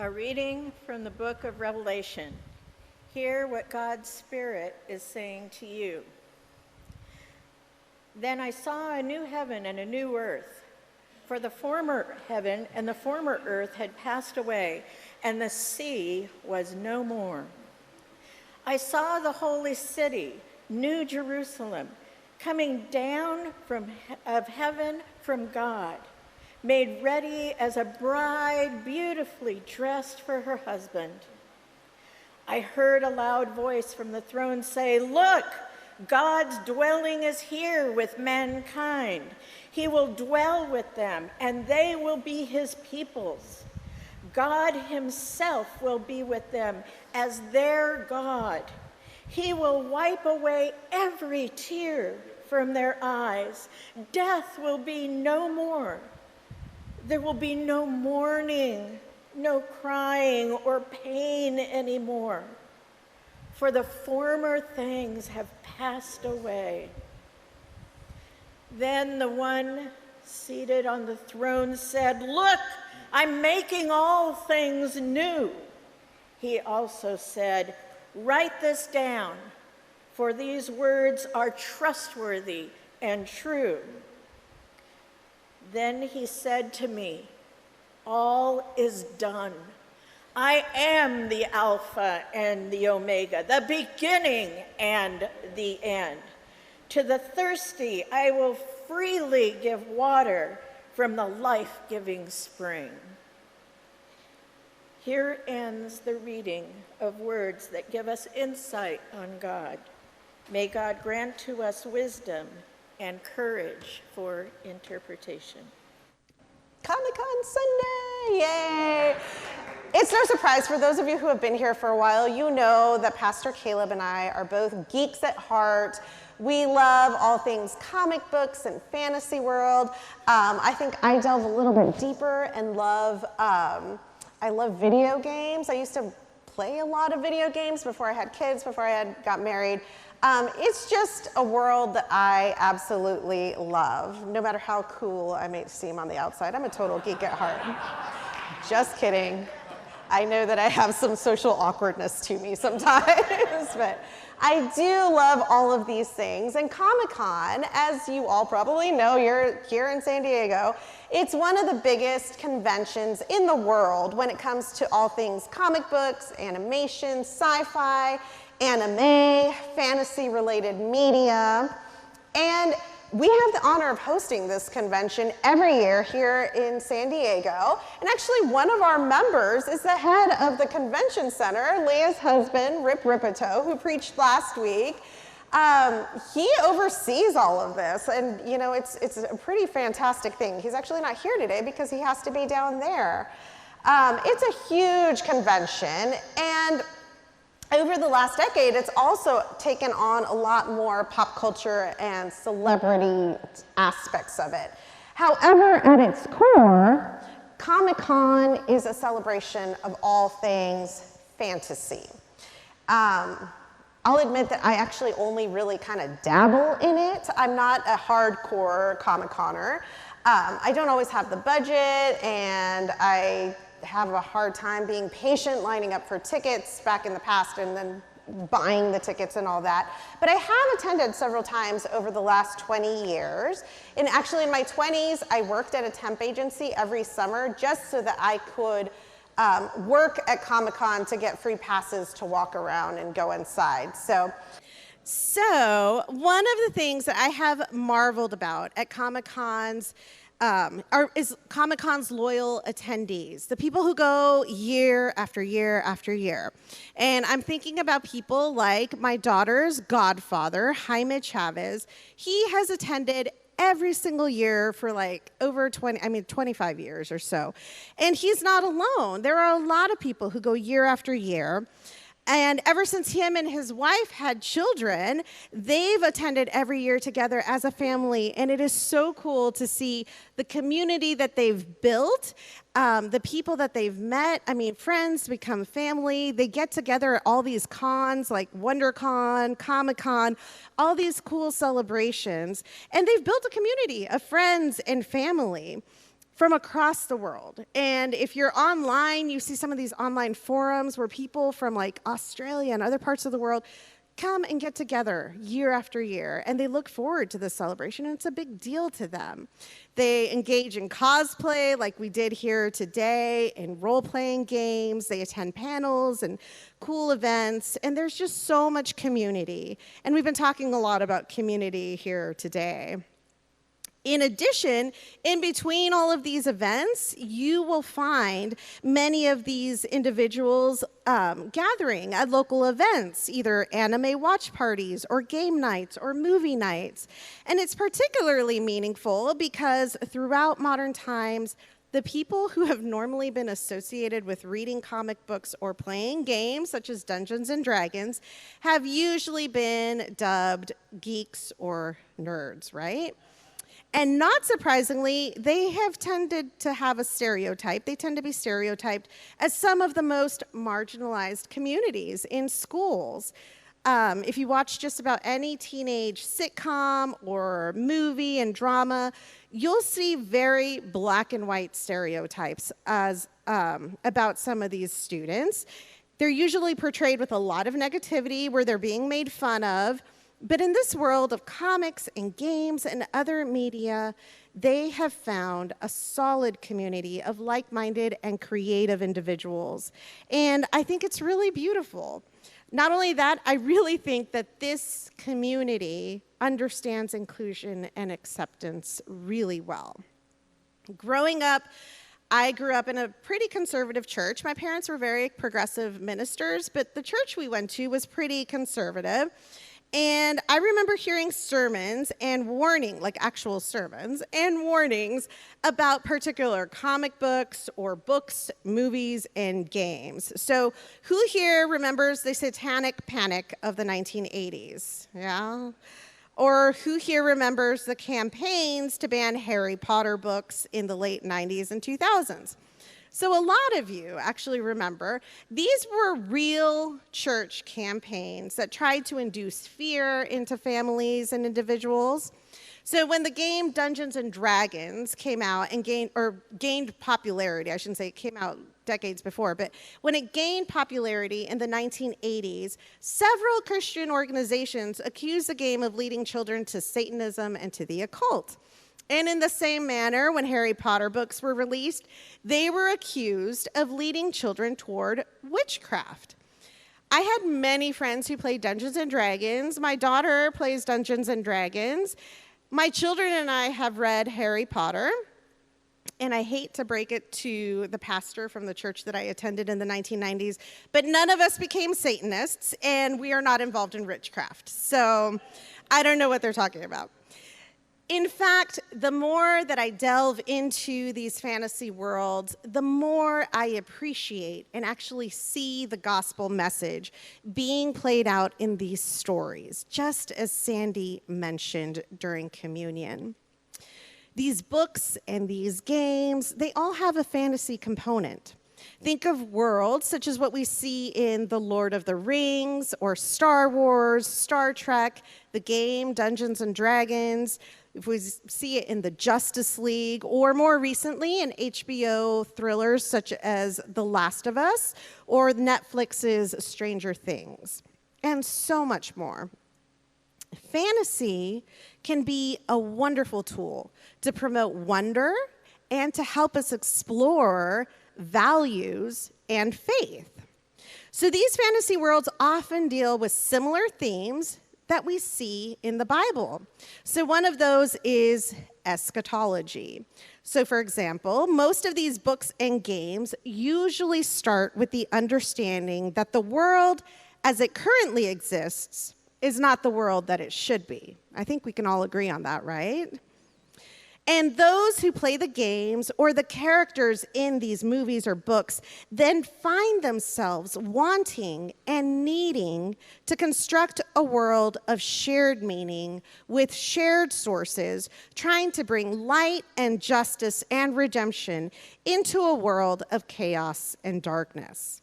A reading from the book of Revelation. Hear what God's Spirit is saying to you. Then I saw a new heaven and a new earth, for the former heaven and the former earth had passed away, and the sea was no more. I saw the holy city, New Jerusalem, coming down from heaven from God, made ready as a bride beautifully dressed for her husband. I heard a loud voice from the throne say, "Look, God's dwelling is here with mankind. He will dwell with them, and they will be his peoples. God himself will be with them as their God. He will wipe away every tear from their eyes. Death will be no more. There will be no mourning, no crying or pain anymore, for the former things have passed away." Then the one seated on the throne said, "Look, I'm making all things new." He also said, "Write this down, for these words are trustworthy and true." Then he said to me, "All is done. I am the Alpha and the Omega, the beginning and the end. To the thirsty, I will freely give water from the life-giving spring." Here ends the reading of words that give us insight on God. May God grant to us wisdom and courage for interpretation. Comic-Con Sunday, yay! It's no surprise for those of you who have been here for a while, you know that Pastor Caleb and I are both geeks at heart. We love all things comic books and fantasy world. I think I delve a little bit deeper and I love video games. I used to play a lot of video games before I had kids, before I got married. It's just a world that I absolutely love, no matter how cool I may seem on the outside. I'm a total geek at heart. Just kidding. I know that I have some social awkwardness to me sometimes, but I do love all of these things. And Comic-Con, as you all probably know, you're here in San Diego, it's one of the biggest conventions in the world when it comes to all things comic books, animation, sci-fi, anime, fantasy-related media. And we have the honor of hosting this convention every year here in San Diego. And actually, one of our members is the head of the convention center, Leah's husband, Rip Ripito, who preached last week. He oversees all of this, and you know, it's a pretty fantastic thing. He's actually not here today because he has to be down there. It's a huge convention, and over the last decade, it's also taken on a lot more pop culture and celebrity aspects of it. However, at its core, Comic-Con is a celebration of all things fantasy. I'll admit that I actually only really kind of dabble in it. I'm not a hardcore Comic-Conner. I don't always have the budget, and I have a hard time being patient lining up for tickets back in the past and then buying the tickets and all that. But I have attended several times over the last 20 years. And actually in my 20s, I worked at a temp agency every summer just so that I could work at Comic-Con to get free passes to walk around and go inside. So one of the things that I have marveled about at Comic-Con's is Comic-Con's loyal attendees, the people who go year after year after year. And I'm thinking about people like my daughter's godfather, Jaime Chavez. He has attended every single year for like over 25 years or so. And he's not alone. There are a lot of people who go year after year. And ever since him and his wife had children, they've attended every year together as a family. And it is so cool to see the community that they've built, the people that they've met. I mean, friends become family. They get together at all these cons like WonderCon, Comic-Con, all these cool celebrations. And they've built a community of friends and family from across the world. And if you're online, you see some of these online forums where people from like Australia and other parts of the world come and get together year after year, and they look forward to this celebration, and it's a big deal to them. They engage in cosplay like we did here today, in role-playing games, they attend panels and cool events, and there's just so much community. And we've been talking a lot about community here today. In addition, in between all of these events, you will find many of these individuals gathering at local events, either anime watch parties or game nights or movie nights. And it's particularly meaningful because throughout modern times, the people who have normally been associated with reading comic books or playing games, such as Dungeons and Dragons, have usually been dubbed geeks or nerds, right? And not surprisingly, they have tended to have a stereotype. They tend to be stereotyped as some of the most marginalized communities in schools. If you watch just about any teenage sitcom or movie and drama, you'll see very black and white stereotypes about some of these students. They're usually portrayed with a lot of negativity, where they're being made fun of. But in this world of comics and games and other media, they have found a solid community of like-minded and creative individuals. And I think it's really beautiful. Not only that, I really think that this community understands inclusion and acceptance really well. Growing up, I grew up in a pretty conservative church. My parents were very progressive ministers, but the church we went to was pretty conservative. And I remember hearing sermons and like actual sermons and warnings about particular comic books or books, movies, and games. So who here remembers the Satanic Panic of the 1980s? Yeah? Or who here remembers the campaigns to ban Harry Potter books in the late 90s and 2000s? So a lot of you actually remember these were real church campaigns that tried to induce fear into families and individuals. So when the game Dungeons and Dragons came out and gained popularity, I shouldn't say it came out, decades before, but when it gained popularity in the 1980s, several Christian organizations accused the game of leading children to Satanism and to the occult. And in the same manner, when Harry Potter books were released, they were accused of leading children toward witchcraft. I had many friends who played Dungeons and Dragons. My daughter plays Dungeons and Dragons. My children and I have read Harry Potter. And I hate to break it to the pastor from the church that I attended in the 1990s, but none of us became Satanists, and we are not involved in witchcraft. So I don't know what they're talking about. In fact, the more that I delve into these fantasy worlds, the more I appreciate and actually see the gospel message being played out in these stories, just as Sandy mentioned during communion. These books and these games, they all have a fantasy component. Think of worlds such as what we see in The Lord of the Rings or Star Wars, Star Trek, the game Dungeons and Dragons. If we see it in the Justice League, or more recently in HBO thrillers such as The Last of Us, or Netflix's Stranger Things, and so much more. Fantasy can be a wonderful tool to promote wonder and to help us explore values and faith. So these fantasy worlds often deal with similar themes that we see in the Bible. So one of those is eschatology. So for example, most of these books and games usually start with the understanding that the world as it currently exists is not the world that it should be. I think we can all agree on that, right? And those who play the games or the characters in these movies or books then find themselves wanting and needing to construct a world of shared meaning with shared sources, trying to bring light and justice and redemption into a world of chaos and darkness.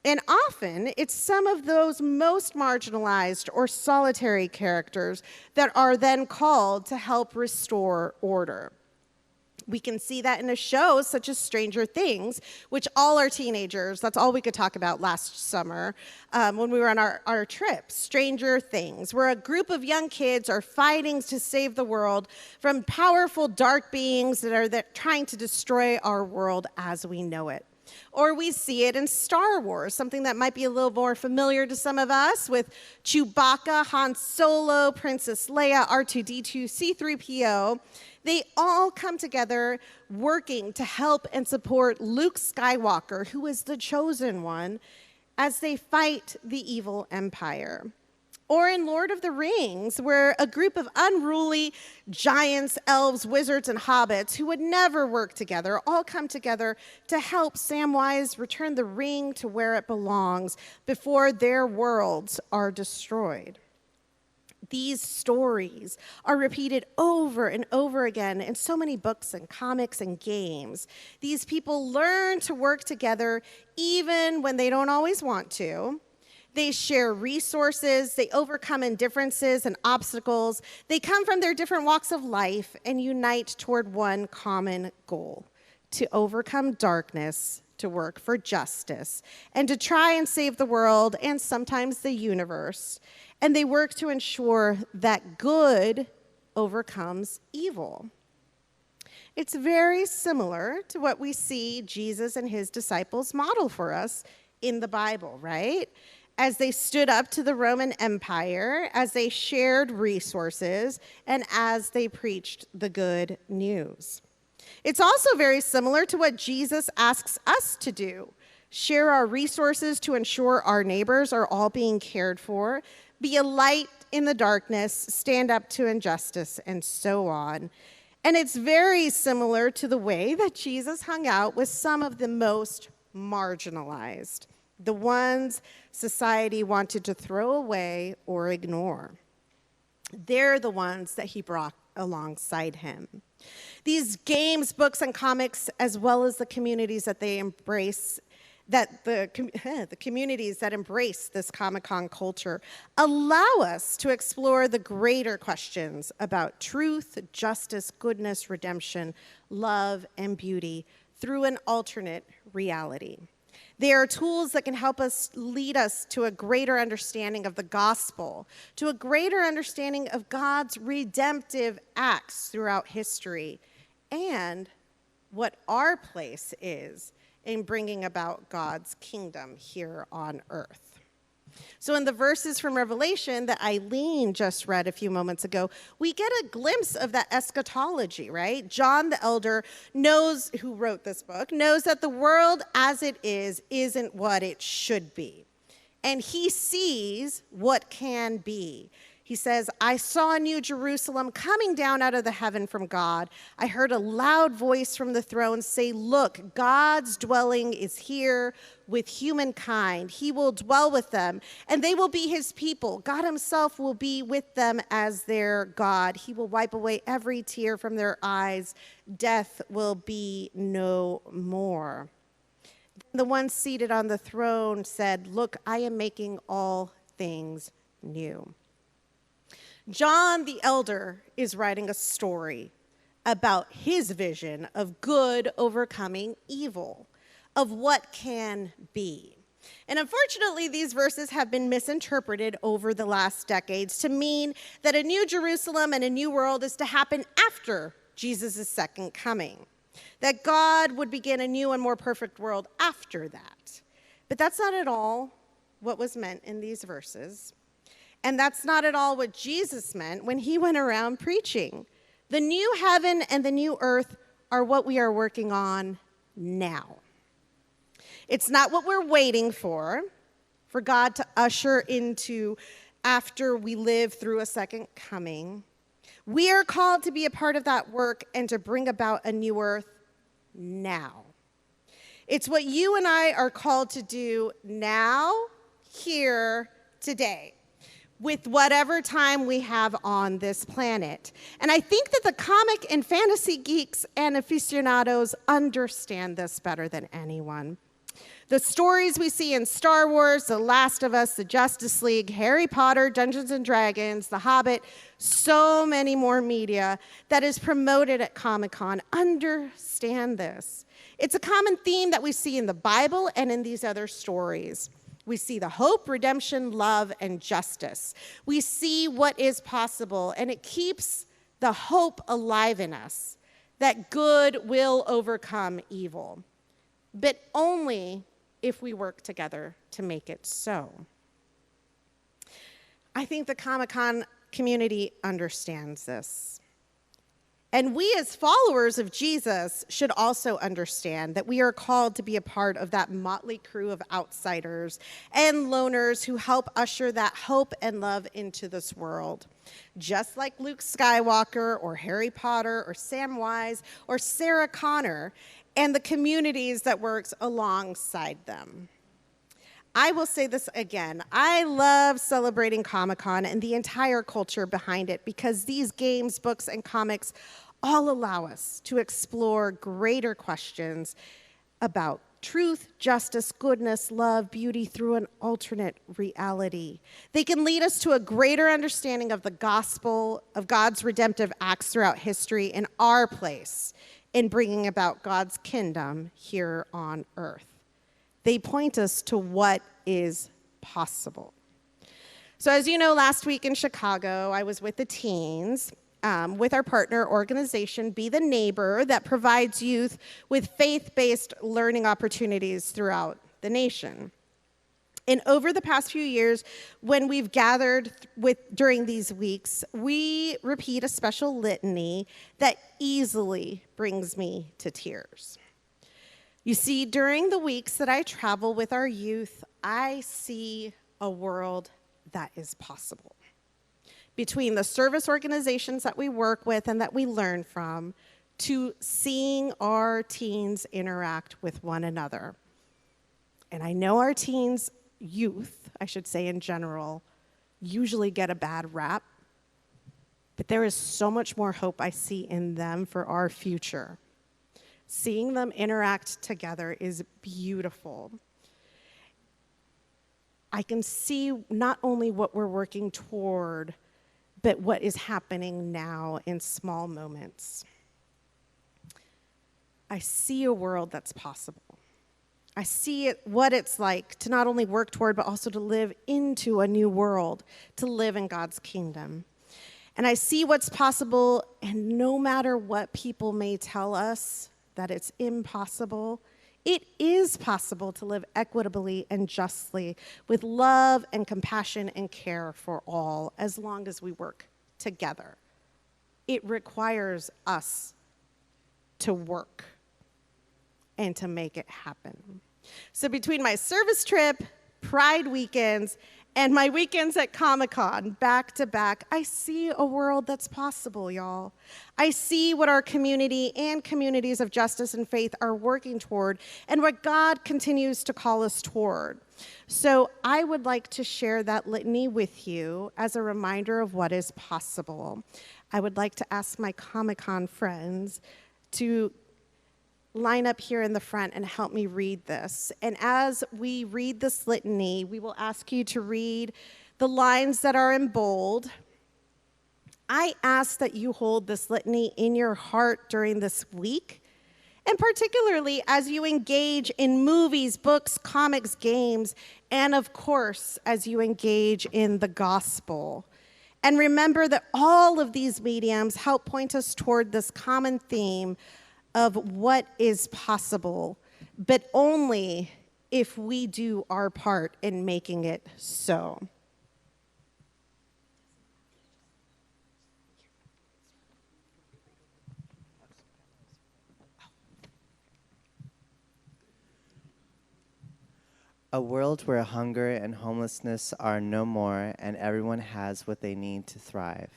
And often, it's some of those most marginalized or solitary characters that are then called to help restore order. We can see that in a show such as Stranger Things, which all our teenagers, that's all we could talk about last summer when we were on our trip. Stranger Things, where a group of young kids are fighting to save the world from powerful dark beings that are trying to destroy our world as we know it. Or we see it in Star Wars, something that might be a little more familiar to some of us, with Chewbacca, Han Solo, Princess Leia, R2-D2, C-3PO. They all come together working to help and support Luke Skywalker, who is the chosen one, as they fight the evil empire. Or in Lord of the Rings, where a group of unruly giants, elves, wizards, and hobbits who would never work together all come together to help Samwise return the ring to where it belongs before their worlds are destroyed. These stories are repeated over and over again in so many books and comics and games. These people learn to work together even when they don't always want to. They share resources, they overcome indifferences and obstacles. They come from their different walks of life and unite toward one common goal: to overcome darkness, to work for justice, and to try and save the world and sometimes the universe. And they work to ensure that good overcomes evil. It's very similar to what we see Jesus and his disciples model for us in the Bible, right? As they stood up to the Roman Empire, as they shared resources, and as they preached the good news. It's also very similar to what Jesus asks us to do: share our resources to ensure our neighbors are all being cared for, be a light in the darkness, stand up to injustice, and so on. And it's very similar to the way that Jesus hung out with some of the most marginalized, the ones society wanted to throw away or ignore. They're the ones that he brought alongside him. These games, books, and comics, as well as the communities that they embrace, the communities that embrace this Comic-Con culture, allow us to explore the greater questions about truth, justice, goodness, redemption, love, and beauty through an alternate reality. They are tools that can help us lead us to a greater understanding of the gospel, to a greater understanding of God's redemptive acts throughout history, and what our place is in bringing about God's kingdom here on earth. So in the verses from Revelation that Eileen just read a few moments ago, we get a glimpse of that eschatology, right? John the Elder knows, who wrote this book, knows that the world as it is isn't what it should be. And he sees what can be. He says, I saw a new Jerusalem coming down out of the heaven from God. I heard a loud voice from the throne say, look, God's dwelling is here with humankind. He will dwell with them, and they will be his people. God himself will be with them as their God. He will wipe away every tear from their eyes. Death will be no more. The one seated on the throne said, look, I am making all things new. John the Elder is writing a story about his vision of good overcoming evil, of what can be. And unfortunately, these verses have been misinterpreted over the last decades to mean that a new Jerusalem and a new world is to happen after Jesus' second coming, that God would begin a new and more perfect world after that. But that's not at all what was meant in these verses. And that's not at all what Jesus meant when he went around preaching. The new heaven and the new earth are what we are working on now. It's not what we're waiting for God to usher into after we live through a second coming. We are called to be a part of that work and to bring about a new earth now. It's what you and I are called to do now, here, today, with whatever time we have on this planet. And I think that the comic and fantasy geeks and aficionados understand this better than anyone. The stories we see in Star Wars, The Last of Us, The Justice League, Harry Potter, Dungeons and Dragons, The Hobbit, so many more media that is promoted at Comic-Con understand this. It's a common theme that we see in the Bible and in these other stories. We see the hope, redemption, love, and justice. We see what is possible, and it keeps the hope alive in us that good will overcome evil, but only if we work together to make it so. I think the Comic-Con community understands this. And we as followers of Jesus should also understand that we are called to be a part of that motley crew of outsiders and loners who help usher that hope and love into this world. Just like Luke Skywalker or Harry Potter or Samwise or Sarah Connor and the communities that works alongside them. I will say this again. I love celebrating Comic-Con and the entire culture behind it because these games, books, and comics all allow us to explore greater questions about truth, justice, goodness, love, beauty through an alternate reality. They can lead us to a greater understanding of the gospel, of God's redemptive acts throughout history, and our place in bringing about God's kingdom here on earth. They point us to what is possible. So as you know, last week in Chicago, I was with the teens, with our partner organization, Be the Neighbor, that provides youth with faith-based learning opportunities throughout the nation. And over the past few years, when we've gathered during these weeks, we repeat a special litany that easily brings me to tears. You see, during the weeks that I travel with our youth, I see a world that is possible. Between the service organizations that we work with and that we learn from, to seeing our teens interact with one another. And I know our teens, youth, I should say in general, usually get a bad rap, but there is so much more hope I see in them for our future. Seeing them interact together is beautiful. I can see not only what we're working toward, but what is happening now in small moments. I see a world that's possible. I see what it's like to not only work toward, but also to live into a new world, to live in God's kingdom. And I see what's possible, and no matter what people may tell us that it's impossible, it is possible to live equitably and justly with love and compassion and care for all, as long as we work together. It requires us to work and to make it happen. So between my service trip, Pride weekends, and my weekends at Comic-Con, back to back, I see a world that's possible, y'all. I see what our community and communities of justice and faith are working toward and what God continues to call us toward. So I would like to share that litany with you as a reminder of what is possible. I would like to ask my Comic-Con friends to line up here in the front and help me read this. And as we read this litany, we will ask you to read the lines that are in bold. I ask that you hold this litany in your heart during this week, and particularly as you engage in movies, books, comics, games, and of course, as you engage in the gospel. And remember that all of these mediums help point us toward this common theme of what is possible, but only if we do our part in making it so. A world where hunger and homelessness are no more and everyone has what they need to thrive.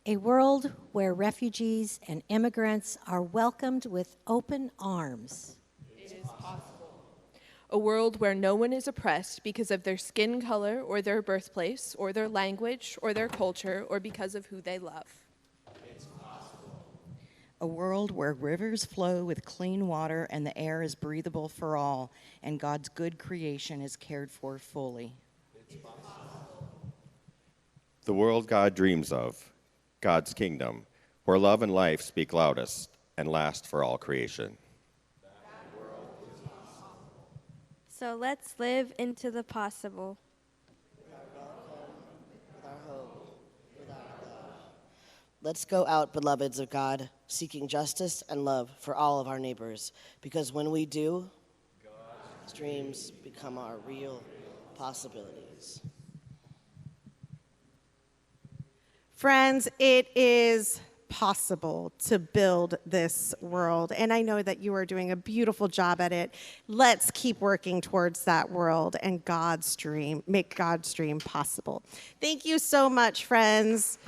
A world where refugees and immigrants are welcomed with open arms. It is possible. A world where no one is oppressed because of their skin color or their birthplace or their language or their culture or because of who they love. It's possible. A world where rivers flow with clean water and the air is breathable for all and God's good creation is cared for fully. It's possible. The world God dreams of, God's kingdom, where love and life speak loudest and last for all creation. So let's live into the possible. Let's go out, beloveds of God, seeking justice and love for all of our neighbors, because when we do, God's dreams become our real possibilities. Friends, it is possible to build this world, and I know that you are doing a beautiful job at it. Let's keep working towards that world and God's dream, make God's dream possible. Thank you so much, friends.